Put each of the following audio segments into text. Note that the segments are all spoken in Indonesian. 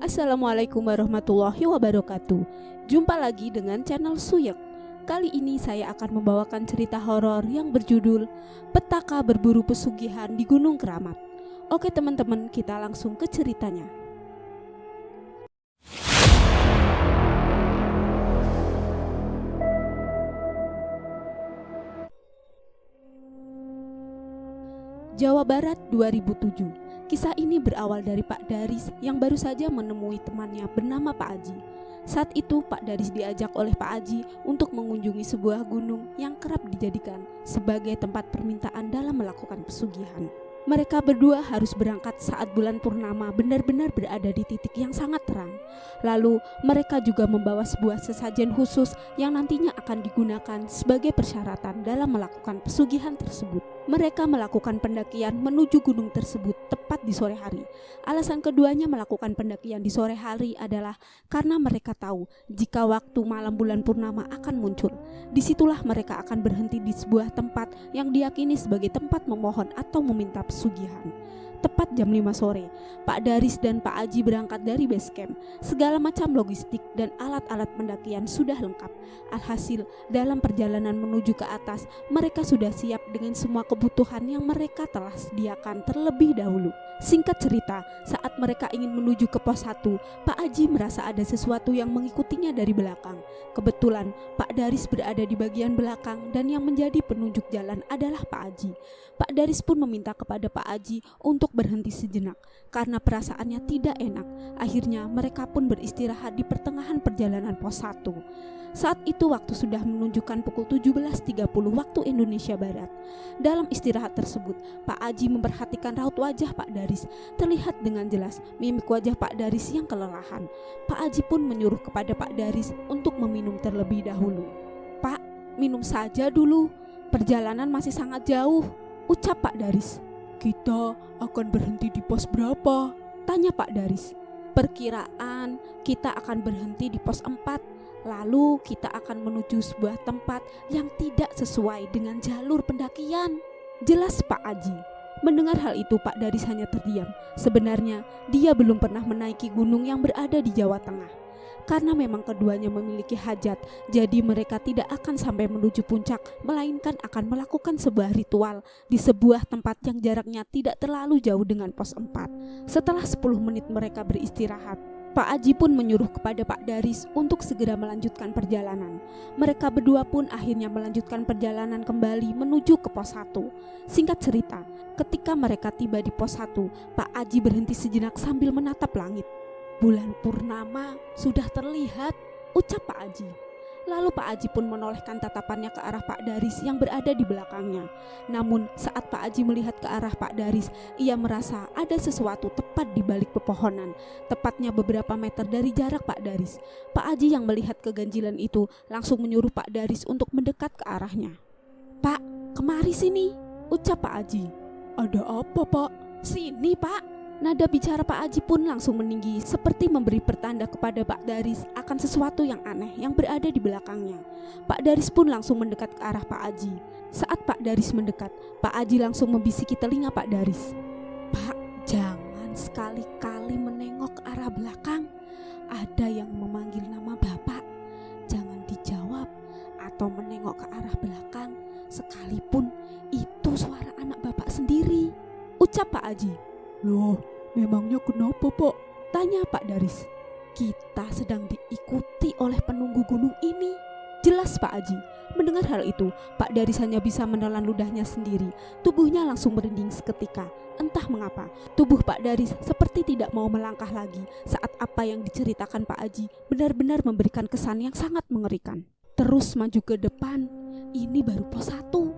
Assalamualaikum warahmatullahi wabarakatuh. Jumpa lagi dengan channel Suyek. Kali ini saya akan membawakan cerita horor yang berjudul Petaka Berburu Pesugihan di Gunung Keramat. Oke teman-teman, kita langsung ke ceritanya. Jawa Barat 2007. Kisah ini berawal dari Pak Daris yang baru saja menemui temannya bernama Pak Aji. Saat itu Pak Daris diajak oleh Pak Aji untuk mengunjungi sebuah gunung yang kerap dijadikan sebagai tempat permintaan dalam melakukan pesugihan. Mereka berdua harus berangkat saat bulan purnama benar-benar berada di titik yang sangat terang. Lalu mereka juga membawa sebuah sesajen khusus yang nantinya akan digunakan sebagai persyaratan dalam melakukan pesugihan tersebut. Mereka melakukan pendakian menuju gunung tersebut tepat di sore hari. Alasan keduanya melakukan pendakian di sore hari adalah karena mereka tahu jika waktu malam bulan purnama akan muncul. Disitulah mereka akan berhenti di sebuah tempat yang diyakini sebagai tempat memohon atau meminta pesugihan. Tepat jam 5 sore, Pak Daris dan Pak Aji berangkat dari base camp. Segala macam logistik dan alat-alat pendakian sudah lengkap. Alhasil, dalam perjalanan menuju ke atas, mereka sudah siap dengan semua kebutuhan yang mereka telah sediakan terlebih dahulu. Singkat cerita, saat mereka ingin menuju ke pos 1, Pak Aji merasa ada sesuatu yang mengikutinya dari belakang. Kebetulan, Pak Daris berada di bagian belakang dan yang menjadi penunjuk jalan adalah Pak Aji. Pak Daris pun meminta kepada Pak Aji untuk berhenti sejenak karena perasaannya tidak enak. Akhirnya mereka pun beristirahat di pertengahan perjalanan pos 1. Saat itu waktu sudah menunjukkan pukul 17.30 waktu Indonesia Barat. Dalam istirahat tersebut, Pak Aji memperhatikan raut wajah Pak Daris. Terlihat dengan jelas mimik wajah Pak Daris yang kelelahan. Pak Aji pun menyuruh kepada Pak Daris untuk meminum terlebih dahulu. "Pak, minum saja dulu. Perjalanan masih sangat jauh," ucap Pak Daris. "Kita akan berhenti di pos berapa?" tanya Pak Daris. "Perkiraan kita akan berhenti di pos 4. Lalu kita akan menuju sebuah tempat yang tidak sesuai dengan jalur pendakian," jelas Pak Aji. Mendengar hal itu, Pak Daris hanya terdiam. Sebenarnya dia belum pernah menaiki gunung yang berada di Jawa Tengah. Karena memang keduanya memiliki hajat, jadi mereka tidak akan sampai menuju puncak, melainkan akan melakukan sebuah ritual di sebuah tempat yang jaraknya tidak terlalu jauh dengan pos 4. Setelah 10 menit mereka beristirahat, Pak Aji pun menyuruh kepada Pak Daris untuk segera melanjutkan perjalanan. Mereka berdua pun akhirnya melanjutkan perjalanan kembali menuju ke pos 1. Singkat cerita, ketika mereka tiba di pos 1, Pak Aji berhenti sejenak sambil menatap langit. "Bulan purnama sudah terlihat," ucap Pak Aji. Lalu Pak Aji pun menolehkan tatapannya ke arah Pak Daris yang berada di belakangnya. Namun saat Pak Aji melihat ke arah Pak Daris, ia merasa ada sesuatu tepat di balik pepohonan, tepatnya beberapa meter dari jarak Pak Daris. Pak Aji yang melihat keganjilan itu langsung menyuruh Pak Daris untuk mendekat ke arahnya. "Pak, kemari sini," ucap Pak Aji. "Ada apa, Pak?" "Sini, Pak." Nada bicara Pak Aji pun langsung meninggi seperti memberi pertanda kepada Pak Daris akan sesuatu yang aneh yang berada di belakangnya. Pak Daris pun langsung mendekat ke arah Pak Aji. Saat Pak Daris mendekat, Pak Aji langsung membisiki telinga Pak Daris. "Pak, jangan sekali-kali menengok ke arah belakang. Ada yang memanggil nama Bapak. Jangan dijawab atau menengok ke arah belakang, sekalipun itu suara anak Bapak sendiri," ucap Pak Aji. "Loh, memangnya kenapa, Pak?" tanya Pak Daris. "Kita sedang diikuti oleh penunggu gunung ini," jelas Pak Aji. Mendengar hal itu, Pak Daris hanya bisa menelan ludahnya sendiri. Tubuhnya langsung merinding seketika. Entah mengapa, tubuh Pak Daris seperti tidak mau melangkah lagi saat apa yang diceritakan Pak Aji benar-benar memberikan kesan yang sangat mengerikan. Terus maju ke depan, ini baru pos 1,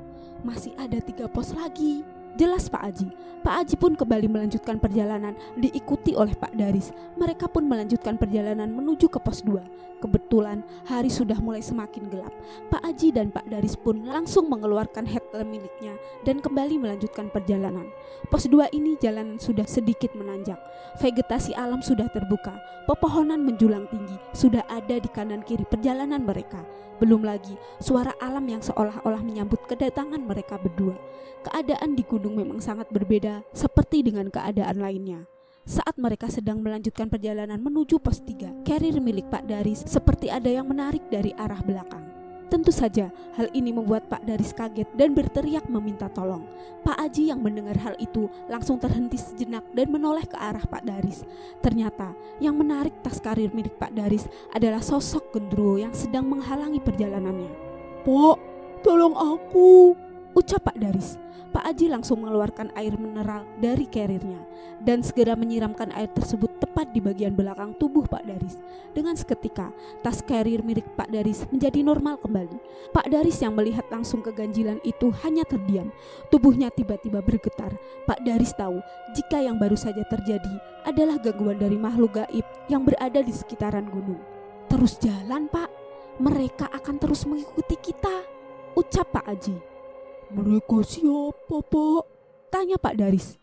masih ada 3 pos lagi, jelas Pak Aji. Pak Aji pun kembali melanjutkan perjalanan diikuti oleh Pak Daris. Mereka pun melanjutkan perjalanan menuju ke pos 2. Kebetulan hari sudah mulai semakin gelap. Pak Aji dan Pak Daris pun langsung mengeluarkan headlamp miliknya dan kembali melanjutkan perjalanan. Pos 2 ini jalanan sudah sedikit menanjak. Vegetasi alam sudah terbuka. Pepohonan menjulang tinggi sudah ada di kanan kiri perjalanan mereka. Belum lagi suara alam yang seolah-olah menyambut kedatangan mereka berdua. Keadaan di gunung memang sangat berbeda seperti dengan keadaan lainnya. Saat mereka sedang melanjutkan perjalanan menuju pos 3, carrier milik Pak Daris seperti ada yang menarik dari arah belakang. Tentu saja hal ini membuat Pak Daris kaget dan berteriak meminta tolong. Pak Aji yang mendengar hal itu langsung terhenti sejenak dan menoleh ke arah Pak Daris. Ternyata yang menarik tas karir milik Pak Daris adalah sosok gendruwo yang sedang menghalangi perjalanannya. "Pak, tolong aku," ucap Pak Daris. Pak Aji langsung mengeluarkan air mineral dari karirnya dan segera menyiramkan air tersebut tepat di bagian belakang tubuh Pak Daris. Dengan seketika, tas karir milik Pak Daris menjadi normal kembali. Pak Daris yang melihat langsung keganjilan itu hanya terdiam. Tubuhnya tiba-tiba bergetar. Pak Daris tahu jika yang baru saja terjadi adalah gangguan dari makhluk gaib yang berada di sekitaran gunung. "Terus jalan, Pak. Mereka akan terus mengikuti kita," ucap Pak Aji. "Mereka siapa, Pak?" tanya Pak Daris.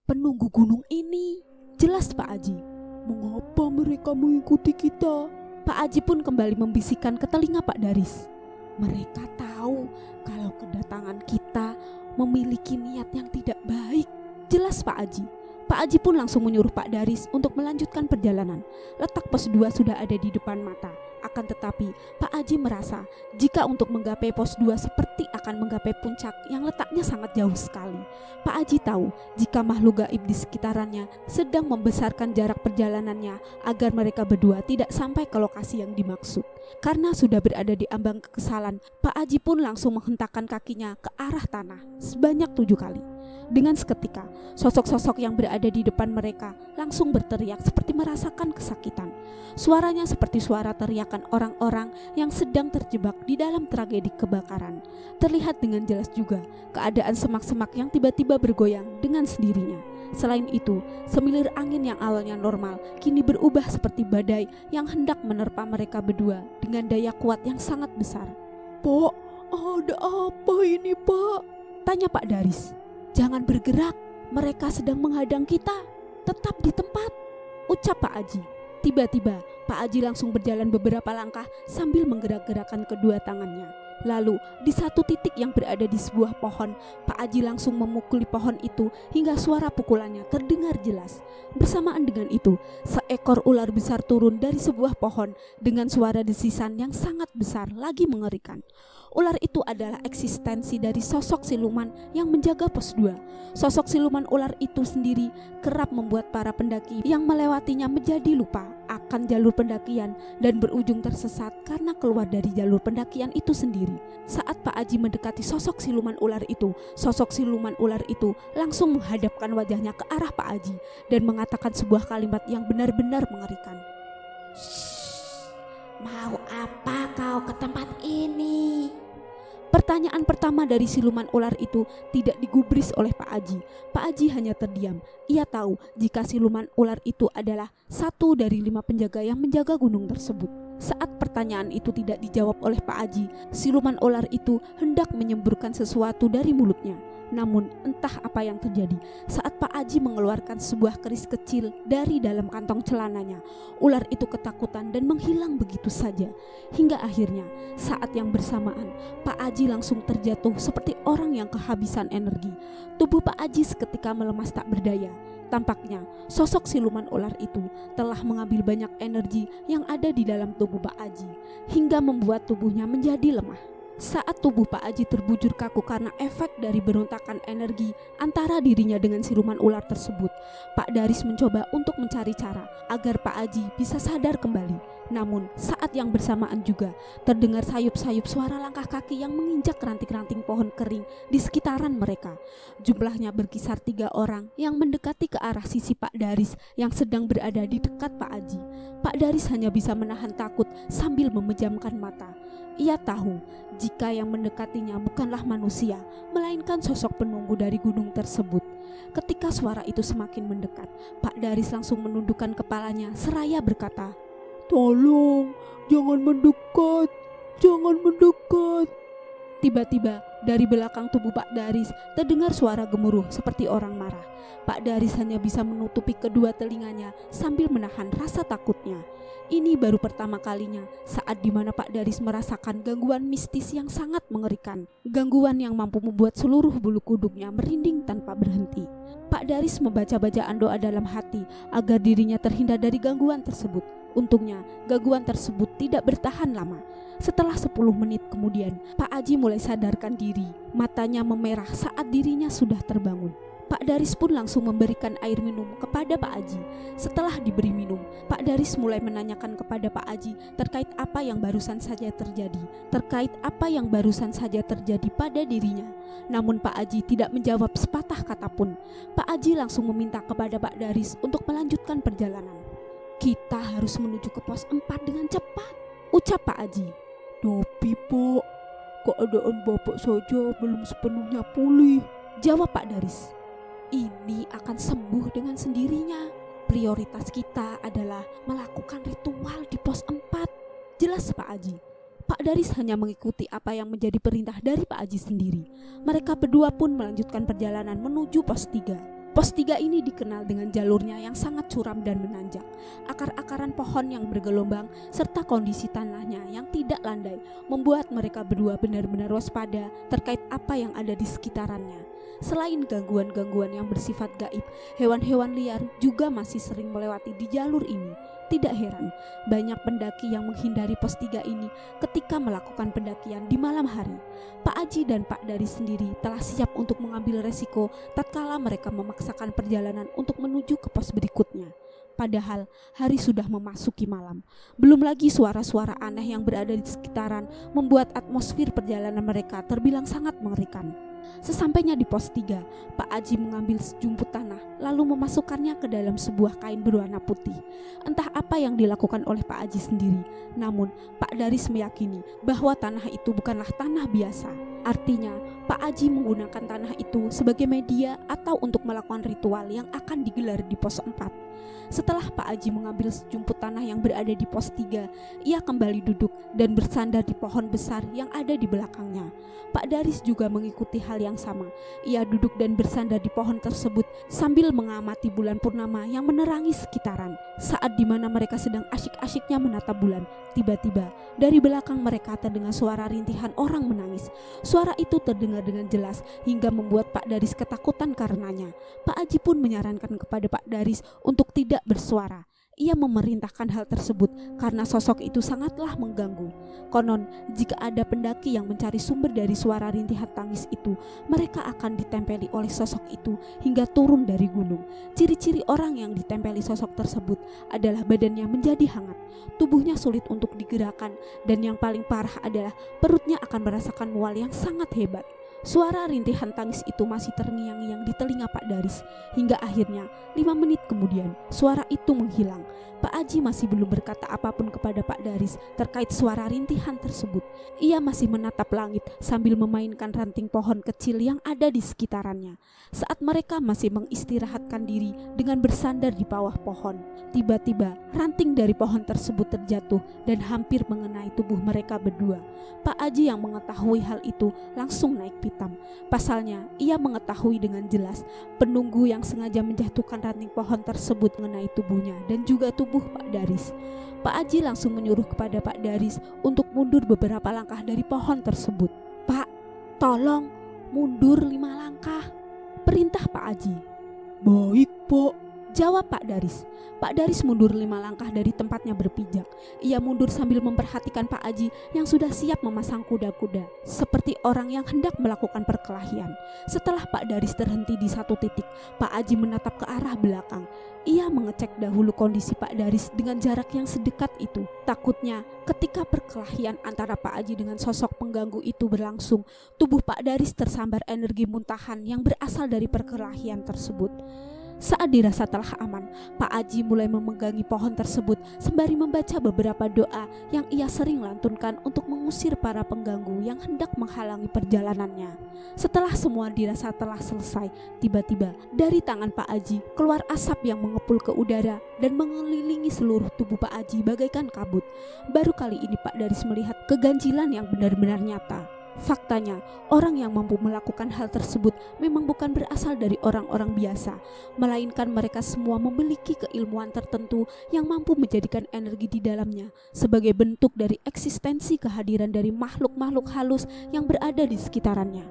"Penunggu gunung ini," jelas Pak Aji. "Mengapa mereka mengikuti kita?" Pak Aji pun kembali membisikkan ke telinga Pak Daris. "Mereka tahu kalau kedatangan kita memiliki niat yang tidak baik," jelas Pak Aji. Pak Aji pun langsung menyuruh Pak Daris untuk melanjutkan perjalanan. Letak pos 2 sudah ada di depan mata. Akan tetapi Pak Aji merasa jika untuk menggapai pos 2 seperti akan menggapai puncak yang letaknya sangat jauh sekali. Pak Aji tahu jika makhluk gaib di sekitarannya sedang membesarkan jarak perjalanannya agar mereka berdua tidak sampai ke lokasi yang dimaksud. Karena sudah berada di ambang kekesalan, Pak Aji pun langsung menghentakkan kakinya ke arah tanah sebanyak 7 kali. Dengan seketika, sosok-sosok yang berada di depan mereka langsung berteriak seperti merasakan kesakitan. Suaranya seperti suara teriakan orang-orang yang sedang terjebak di dalam tragedi kebakaran. Terlihat dengan jelas juga keadaan semak-semak yang tiba-tiba bergoyang dengan sendirinya. Selain itu, semilir angin yang awalnya normal kini berubah seperti badai yang hendak menerpa mereka berdua dengan daya kuat yang sangat besar. "Pak, ada apa ini, Pak?" tanya Pak Daris. "Jangan bergerak, mereka sedang menghadang kita. Tetap di tempat," ucap Pak Aji. Tiba-tiba Pak Aji langsung berjalan beberapa langkah sambil menggerak-gerakkan kedua tangannya. Lalu di satu titik yang berada di sebuah pohon, Pak Aji langsung memukuli pohon itu hingga suara pukulannya terdengar jelas. Bersamaan dengan itu, seekor ular besar turun dari sebuah pohon dengan suara desisan yang sangat besar lagi mengerikan. Ular itu adalah eksistensi dari sosok siluman yang menjaga pos 2. Sosok siluman ular itu sendiri kerap membuat para pendaki yang melewatinya menjadi lupa akan jalur pendakian dan berujung tersesat karena keluar dari jalur pendakian itu sendiri. Saat Pak Aji mendekati sosok siluman ular itu, sosok siluman ular itu langsung menghadapkan wajahnya ke arah Pak Aji dan mengatakan sebuah kalimat yang benar-benar mengerikan. "Mau apa kau ke tempat ini?" Pertanyaan pertama dari siluman ular itu tidak digubris oleh Pak Aji. Pak Aji hanya terdiam. Ia tahu jika siluman ular itu adalah satu dari 5 penjaga yang menjaga gunung tersebut. Saat pertanyaan itu tidak dijawab oleh Pak Aji, siluman ular itu hendak menyemburkan sesuatu dari mulutnya. Namun entah apa yang terjadi, saat Pak Aji mengeluarkan sebuah keris kecil dari dalam kantong celananya, ular itu ketakutan dan menghilang begitu saja. Hingga akhirnya saat yang bersamaan, Pak Aji langsung terjatuh seperti orang yang kehabisan energi. Tubuh Pak Aji seketika melemas tak berdaya. Tampaknya sosok siluman ular itu telah mengambil banyak energi yang ada di dalam tubuh Pak Aji hingga membuat tubuhnya menjadi lemah. Saat tubuh Pak Aji terbujur kaku karena efek dari berontakan energi antara dirinya dengan siluman ular tersebut, Pak Daris mencoba untuk mencari cara agar Pak Aji bisa sadar kembali. Namun saat yang bersamaan juga terdengar sayup-sayup suara langkah kaki yang menginjak ranting-ranting pohon kering di sekitaran mereka. Jumlahnya berkisar 3 orang yang mendekati ke arah sisi Pak Daris yang sedang berada di dekat Pak Aji. Pak Daris hanya bisa menahan takut sambil memejamkan mata. Ia tahu jika yang mendekatinya bukanlah manusia, melainkan sosok penunggu dari gunung tersebut. Ketika suara itu semakin mendekat, Pak Daris langsung menundukkan kepalanya seraya berkata, "Tolong, jangan mendekat, jangan mendekat." Tiba-tiba dari belakang tubuh Pak Daris terdengar suara gemuruh seperti orang marah. Pak Daris hanya bisa menutupi kedua telinganya sambil menahan rasa takutnya. Ini baru pertama kalinya saat dimana Pak Daris merasakan gangguan mistis yang sangat mengerikan. Gangguan yang mampu membuat seluruh bulu kuduknya merinding tanpa berhenti. Pak Daris membaca bacaan doa dalam hati agar dirinya terhindar dari gangguan tersebut. Untungnya, gangguan tersebut tidak bertahan lama. Setelah 10 menit kemudian, Pak Aji mulai sadarkan diri. Matanya memerah saat dirinya sudah terbangun. Pak Daris pun langsung memberikan air minum kepada Pak Aji. Setelah diberi minum, Pak Daris mulai menanyakan kepada Pak Aji terkait apa yang barusan saja terjadi, pada dirinya. Namun Pak Aji tidak menjawab sepatah kata pun. Pak Aji langsung meminta kepada Pak Daris untuk melanjutkan perjalanan. "Kita harus menuju ke pos 4 dengan cepat," ucap Pak Aji. "Tapi Pak, keadaan Bapak saja belum sepenuhnya pulih," jawab Pak Daris. "Ini akan sembuh dengan sendirinya. Prioritas kita adalah melakukan ritual di pos 4, jelas Pak Aji. Pak Daris hanya mengikuti apa yang menjadi perintah dari Pak Aji sendiri. Mereka berdua pun melanjutkan perjalanan menuju pos 3. Pos 3 ini dikenal dengan jalurnya yang sangat curam dan menanjak. Akar-akaran pohon yang bergelombang serta kondisi tanahnya yang tidak landai membuat mereka berdua benar-benar waspada terkait apa yang ada di sekitarannya. Selain gangguan-gangguan yang bersifat gaib, hewan-hewan liar juga masih sering melewati di jalur ini. Tidak heran, banyak pendaki yang menghindari pos 3 ini ketika melakukan pendakian di malam hari. Pak Aji dan Pak Daris sendiri telah siap untuk mengambil resiko tatkala mereka memaksakan perjalanan untuk menuju ke pos berikutnya. Padahal hari sudah memasuki malam. Belum lagi suara-suara aneh yang berada di sekitaran membuat atmosfer perjalanan mereka terbilang sangat mengerikan. Sesampainya di pos 3, Pak Aji mengambil sejumput tanah lalu memasukkannya ke dalam sebuah kain berwarna putih. Entah apa yang dilakukan oleh Pak Aji sendiri, namun Pak Daris meyakini bahwa tanah itu bukanlah tanah biasa. Artinya, Pak Aji menggunakan tanah itu sebagai media atau untuk melakukan ritual yang akan digelar di pos 4. Setelah Pak Aji mengambil sejumput tanah yang berada di pos 3, ia kembali duduk dan bersandar di pohon besar yang ada di belakangnya. Pak Daris juga mengikuti hal yang sama. Ia duduk dan bersandar di pohon tersebut sambil mengamati bulan purnama yang menerangi sekitaran. Saat dimana mereka sedang asyik-asyiknya menatap bulan, tiba-tiba dari belakang mereka terdengar suara rintihan orang menangis. Suara itu terdengar dengan jelas hingga membuat Pak Daris ketakutan karenanya. Pak Aji pun menyarankan kepada Pak Daris untuk tidak bersuara. Ia memerintahkan hal tersebut karena sosok itu sangatlah mengganggu. Konon, jika ada pendaki yang mencari sumber dari suara rintihan tangis itu, mereka akan ditempeli oleh sosok itu hingga turun dari gunung. Ciri-ciri orang yang ditempeli sosok tersebut adalah badannya menjadi hangat, tubuhnya sulit untuk digerakkan, dan yang paling parah adalah perutnya akan merasakan mual yang sangat hebat. Suara rintihan tangis itu masih terngiang-ngiang di telinga Pak Daris hingga akhirnya 5 menit kemudian suara itu menghilang. Pak Aji masih belum berkata apapun kepada Pak Daris terkait suara rintihan tersebut. Ia masih menatap langit sambil memainkan ranting pohon kecil yang ada di sekitarannya. Saat mereka masih mengistirahatkan diri dengan bersandar di bawah pohon, tiba-tiba ranting dari pohon tersebut terjatuh dan hampir mengenai tubuh mereka berdua. Pak Aji yang mengetahui hal itu langsung naik pitam. Pasalnya, ia mengetahui dengan jelas penunggu yang sengaja menjatuhkan ranting pohon tersebut mengenai tubuhnya dan juga tubuh Pak Daris. Pak Aji langsung menyuruh kepada Pak Daris untuk mundur beberapa langkah dari pohon tersebut. "Pak, tolong mundur 5 langkah," perintah Pak Aji. "Baik Pak," jawab Pak Daris. Pak Daris mundur 5 langkah dari tempatnya berpijak. Ia mundur sambil memperhatikan Pak Aji yang sudah siap memasang kuda-kuda, seperti orang yang hendak melakukan perkelahian. Setelah Pak Daris terhenti di satu titik, Pak Aji menatap ke arah belakang. Ia mengecek dahulu kondisi Pak Daris dengan jarak yang sedekat itu. Takutnya ketika perkelahian antara Pak Aji dengan sosok pengganggu itu berlangsung, tubuh Pak Daris tersambar energi muntahan yang berasal dari perkelahian tersebut. Saat dirasa telah aman, Pak Aji mulai memegangi pohon tersebut sembari membaca beberapa doa yang ia sering lantunkan untuk mengusir para pengganggu yang hendak menghalangi perjalanannya. Setelah semua dirasa telah selesai, tiba-tiba dari tangan Pak Aji keluar asap yang mengepul ke udara dan mengelilingi seluruh tubuh Pak Aji bagaikan kabut. Baru kali ini Pak Daris melihat keganjilan yang benar-benar nyata. Faktanya, orang yang mampu melakukan hal tersebut memang bukan berasal dari orang-orang biasa, melainkan mereka semua memiliki keilmuan tertentu yang mampu menjadikan energi di dalamnya sebagai bentuk dari eksistensi kehadiran dari makhluk-makhluk halus yang berada di sekitarannya.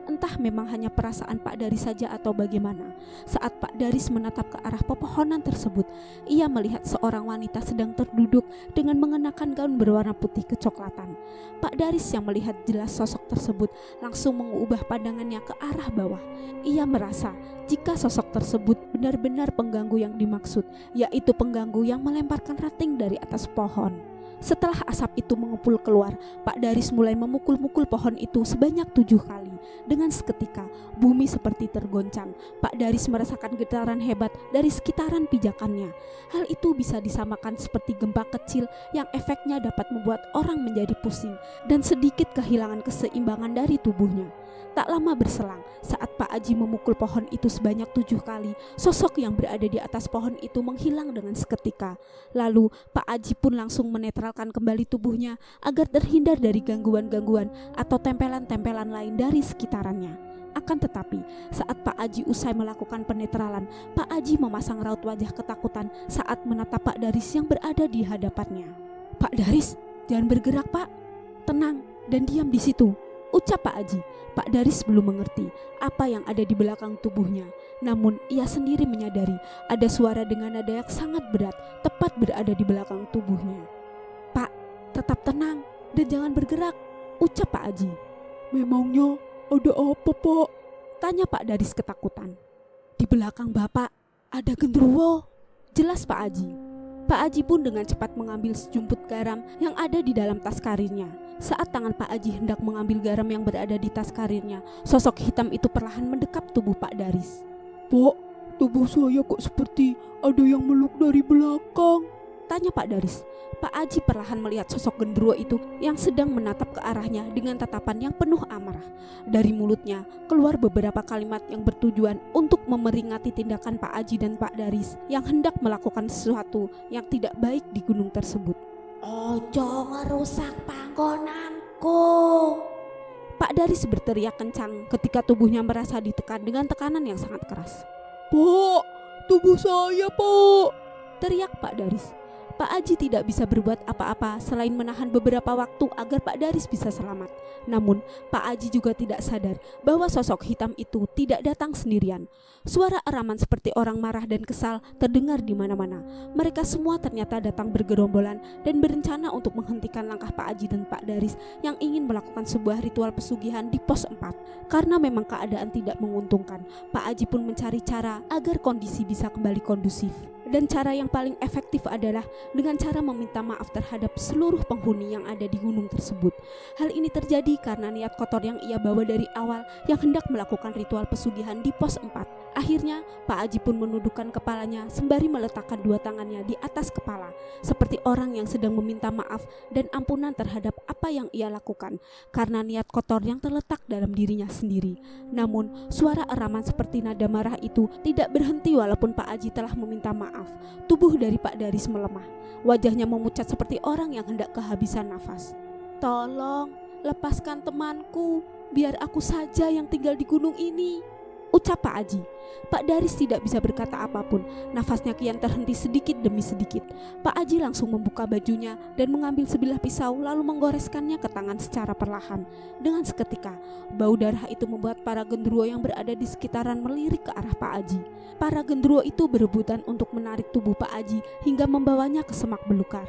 Entah memang hanya perasaan Pak Daris saja atau bagaimana. Saat Pak Daris menatap ke arah pepohonan tersebut, ia melihat seorang wanita sedang terduduk dengan mengenakan gaun berwarna putih kecoklatan. Pak Daris yang melihat jelas sosok tersebut langsung mengubah pandangannya ke arah bawah. Ia merasa jika sosok tersebut benar-benar pengganggu yang dimaksud, yaitu pengganggu yang melemparkan ranting dari atas pohon. Setelah asap itu mengepul keluar, Pak Daris mulai memukul-mukul pohon itu sebanyak 7 kali. Dengan seketika, bumi seperti tergoncang. Pak Daris merasakan getaran hebat dari sekitaran pijakannya. Hal itu bisa disamakan seperti gempa kecil yang efeknya dapat membuat orang menjadi pusing dan sedikit kehilangan keseimbangan dari tubuhnya. Tak lama berselang, saat Pak Aji memukul pohon itu sebanyak 7 kali, sosok yang berada di atas pohon itu menghilang dengan seketika. Lalu Pak Aji pun langsung menetralkan kembali tubuhnya agar terhindar dari gangguan-gangguan atau tempelan-tempelan lain dari sekitarannya. Akan tetapi, saat Pak Aji usai melakukan penetralan, Pak Aji memasang raut wajah ketakutan saat menatap Pak Daris yang berada di hadapannya. "Pak Daris, jangan bergerak Pak. Tenang dan diam di situ," ucap Pak Aji. Pak Daris belum mengerti apa yang ada di belakang tubuhnya. Namun ia sendiri menyadari ada suara dengan nada yang sangat berat tepat berada di belakang tubuhnya. "Pak, tetap tenang dan jangan bergerak," ucap Pak Aji. Memangnya ada apa, Pak? Tanya Pak Daris ketakutan. "Di belakang Bapak ada genderuwo," jelas Pak Aji. Pak Aji pun dengan cepat mengambil sejumput garam yang ada di dalam tas karirnya. Saat tangan Pak Aji hendak mengambil garam yang berada di tas karirnya, sosok hitam itu perlahan mendekap tubuh Pak Daris. "Pak, tubuh saya kok seperti ada yang meluk dari belakang?" Tanya Pak Daris. Pak Aji perlahan melihat sosok genderuwo itu yang sedang menatap ke arahnya dengan tatapan yang penuh amarah. Dari mulutnya keluar beberapa kalimat yang bertujuan untuk memeringati tindakan Pak Aji dan Pak Daris yang hendak melakukan sesuatu yang tidak baik di gunung tersebut. "Ojo ngerusak panggonanku." Pak Daris berteriak kencang ketika tubuhnya merasa ditekan dengan tekanan yang sangat keras. "Pak, tubuh saya, Pak!" teriak Pak Daris. Pak Aji tidak bisa berbuat apa-apa selain menahan beberapa waktu agar Pak Daris bisa selamat. Namun Pak Aji juga tidak sadar bahwa sosok hitam itu tidak datang sendirian. Suara eraman seperti orang marah dan kesal terdengar di mana-mana. Mereka semua ternyata datang bergerombolan dan berencana untuk menghentikan langkah Pak Aji dan Pak Daris yang ingin melakukan sebuah ritual pesugihan di pos 4. Karena memang keadaan tidak menguntungkan, Pak Aji pun mencari cara agar kondisi bisa kembali kondusif. Dan cara yang paling efektif adalah dengan cara meminta maaf terhadap seluruh penghuni yang ada di gunung tersebut. Hal ini terjadi karena niat kotor yang ia bawa dari awal yang hendak melakukan ritual pesugihan di pos 4. Akhirnya Pak Aji pun menundukkan kepalanya sembari meletakkan 2 tangannya di atas kepala, seperti orang yang sedang meminta maaf dan ampunan terhadap apa yang ia lakukan karena niat kotor yang terletak dalam dirinya sendiri. Namun suara eraman seperti nada marah itu tidak berhenti walaupun Pak Aji telah meminta maaf. Tubuh dari Pak Daris melemah. Wajahnya memucat seperti orang yang hendak kehabisan nafas. "Tolong lepaskan temanku, biar aku saja yang tinggal di gunung ini," ucap Pak Aji. Pak Daris tidak bisa berkata apapun. Nafasnya kian terhenti sedikit demi sedikit. Pak Aji langsung membuka bajunya dan mengambil sebilah pisau lalu menggoreskannya ke tangan secara perlahan. Dengan seketika, bau darah itu membuat para genderuwo yang berada di sekitaran melirik ke arah Pak Aji. Para genderuwo itu berebutan untuk menarik tubuh Pak Aji hingga membawanya ke semak belukar.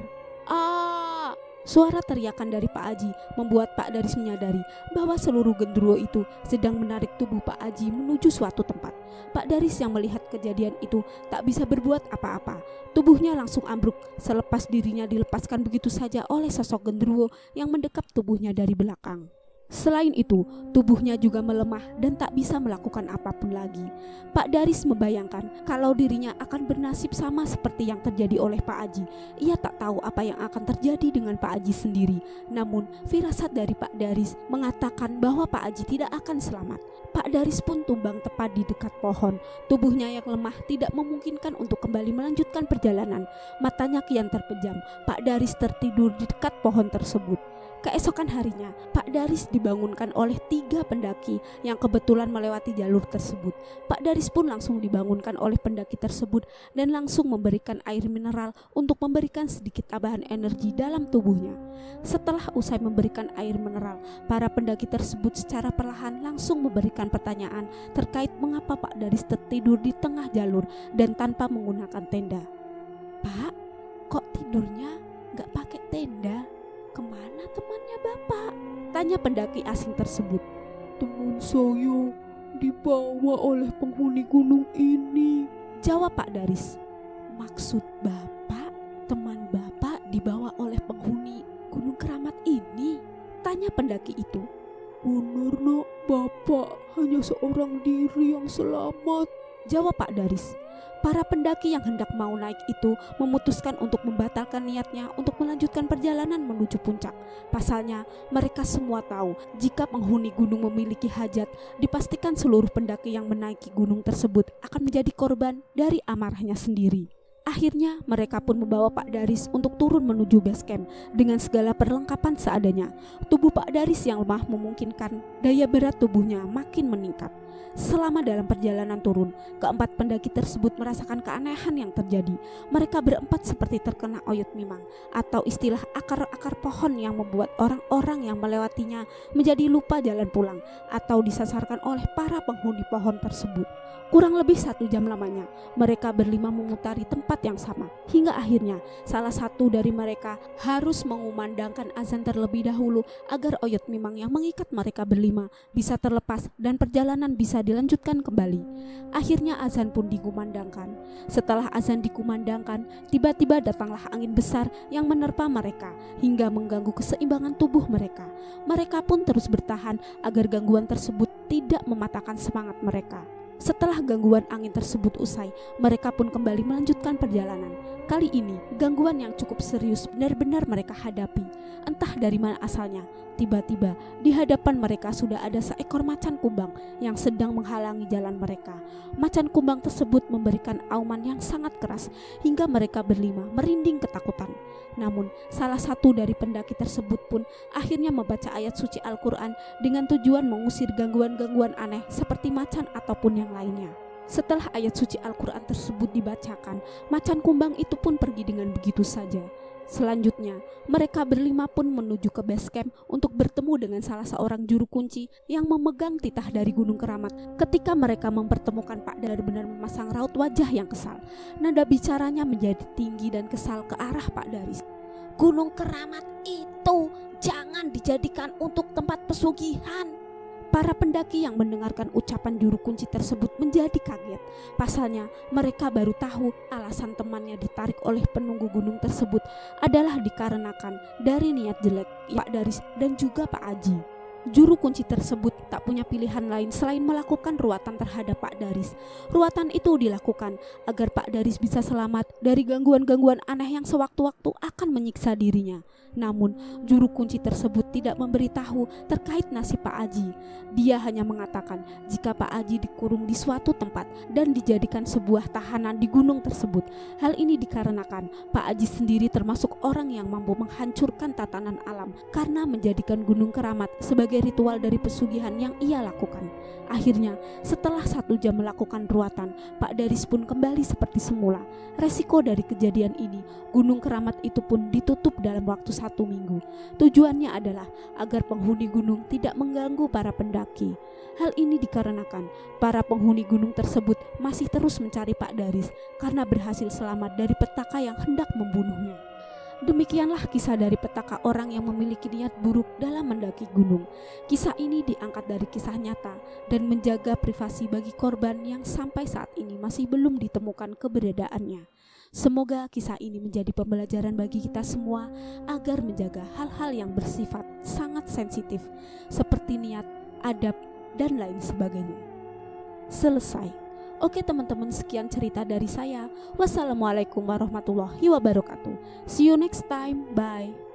"Ah!" Suara teriakan dari Pak Aji membuat Pak Daris menyadari bahwa seluruh genderuwo itu sedang menarik tubuh Pak Aji menuju suatu tempat. Pak Daris yang melihat kejadian itu tak bisa berbuat apa-apa. Tubuhnya langsung ambruk selepas dirinya dilepaskan begitu saja oleh sosok genderuwo yang mendekap tubuhnya dari belakang. Selain itu, tubuhnya juga melemah dan tak bisa melakukan apapun lagi. Pak Daris membayangkan kalau dirinya akan bernasib sama seperti yang terjadi oleh Pak Aji. Ia tak tahu apa yang akan terjadi dengan Pak Aji sendiri. Namun, firasat dari Pak Daris mengatakan bahwa Pak Aji tidak akan selamat. Pak Daris pun tumbang tepat di dekat pohon. Tubuhnya yang lemah tidak memungkinkan untuk kembali melanjutkan perjalanan. Matanya kian terpejam. Pak Daris tertidur di dekat pohon tersebut. Keesokan harinya, Pak Daris dibangunkan oleh 3 pendaki yang kebetulan melewati jalur tersebut. Pak Daris pun langsung dibangunkan oleh pendaki tersebut dan langsung memberikan air mineral untuk memberikan sedikit tambahan energi dalam tubuhnya. Setelah usai memberikan air mineral, para pendaki tersebut secara perlahan langsung memberikan pertanyaan terkait mengapa Pak Daris tertidur di tengah jalur dan tanpa menggunakan tenda. "Pak, kok tidurnya gak pakai tenda? Kemana temannya Bapak?" tanya pendaki asing tersebut. Teman saya dibawa oleh penghuni gunung ini, jawab Pak Daris. "Maksud Bapak, teman Bapak dibawa oleh penghuni Gunung Keramat ini?" tanya pendaki itu. Benar nak, Bapak hanya seorang diri yang selamat, jawab Pak Daris. Para pendaki yang hendak mau naik itu memutuskan untuk membatalkan niatnya untuk melanjutkan perjalanan menuju puncak. Pasalnya, mereka semua tahu jika penghuni gunung memiliki hajat, dipastikan seluruh pendaki yang menaiki gunung tersebut akan menjadi korban dari amarahnya sendiri. Akhirnya mereka pun membawa Pak Daris untuk turun menuju base camp dengan segala perlengkapan seadanya. Tubuh Pak Daris yang lemah memungkinkan daya berat tubuhnya makin meningkat. Selama dalam perjalanan turun, keempat pendaki tersebut merasakan keanehan yang terjadi. Mereka berempat seperti terkena oyot mimang atau istilah akar-akar pohon yang membuat orang-orang yang melewatinya menjadi lupa jalan pulang atau disasarkan oleh para penghuni pohon tersebut. Kurang lebih 1 jam lamanya, mereka berlima memutari tempat yang sama. Hingga akhirnya salah satu dari mereka harus mengumandangkan azan terlebih dahulu agar oyot mimang yang mengikat mereka berlima bisa terlepas dan perjalanan bisa dilanjutkan kembali. Akhirnya azan pun dikumandangkan. Setelah azan dikumandangkan, tiba-tiba datanglah angin besar yang menerpa mereka hingga mengganggu keseimbangan tubuh mereka. Mereka pun terus bertahan agar gangguan tersebut tidak mematahkan semangat mereka. Setelah gangguan angin tersebut usai, mereka pun kembali melanjutkan perjalanan. Kali ini, gangguan yang cukup serius benar-benar mereka hadapi. Entah dari mana asalnya, tiba-tiba di hadapan mereka sudah ada seekor macan kumbang yang sedang menghalangi jalan mereka. Macan kumbang tersebut memberikan auman yang sangat keras hingga mereka berlima merinding ketakutan. Namun, salah satu dari pendaki tersebut pun akhirnya membaca ayat suci Al-Quran dengan tujuan mengusir gangguan-gangguan aneh seperti macan ataupun yang lainnya. Setelah ayat suci Al-Quran tersebut dibacakan, macan kumbang itu pun pergi dengan begitu saja. Selanjutnya, mereka berlima pun menuju ke base camp untuk bertemu dengan salah seorang juru kunci yang memegang titah dari Gunung Keramat. Ketika mereka mempertemukan Pak benar-benar memasang raut wajah yang kesal. Nada bicaranya menjadi tinggi dan kesal ke arah Pak Daris. Gunung Keramat itu jangan dijadikan untuk tempat pesugihan. Para pendaki yang mendengarkan ucapan juru kunci tersebut menjadi kaget. Pasalnya mereka baru tahu alasan temannya ditarik oleh penunggu gunung tersebut adalah dikarenakan dari niat jelek Pak Daris dan juga Pak Aji. Juru kunci tersebut tak punya pilihan lain selain melakukan ruatan terhadap Pak Daris. Ruatan itu dilakukan agar Pak Daris bisa selamat dari gangguan-gangguan aneh yang sewaktu-waktu akan menyiksa dirinya. Namun, juru kunci tersebut tidak memberitahu terkait nasib Pak Aji. Dia hanya mengatakan jika Pak Aji dikurung di suatu tempat dan dijadikan sebuah tahanan di gunung tersebut. Hal ini dikarenakan Pak Aji sendiri termasuk orang yang mampu menghancurkan tatanan alam karena menjadikan Gunung Keramat sebagai ritual dari pesugihan yang ia lakukan. Akhirnya, setelah 1 jam melakukan ruatan, Pak Daris pun kembali seperti semula. Resiko dari kejadian ini, Gunung Keramat itu pun ditutup dalam waktu 1 minggu. Tujuannya adalah agar penghuni gunung tidak mengganggu para pendaki. Hal ini dikarenakan para penghuni gunung tersebut masih terus mencari Pak Daris karena berhasil selamat dari petaka yang hendak membunuhnya. Demikianlah kisah dari petaka orang yang memiliki niat buruk dalam mendaki gunung. Kisah ini diangkat dari kisah nyata dan menjaga privasi bagi korban yang sampai saat ini masih belum ditemukan keberadaannya. Semoga kisah ini menjadi pembelajaran bagi kita semua agar menjaga hal-hal yang bersifat sangat sensitif seperti niat, adab, dan lain sebagainya. Selesai. Oke teman-teman, sekian cerita dari saya. Wassalamualaikum warahmatullahi wabarakatuh. See you next time. Bye.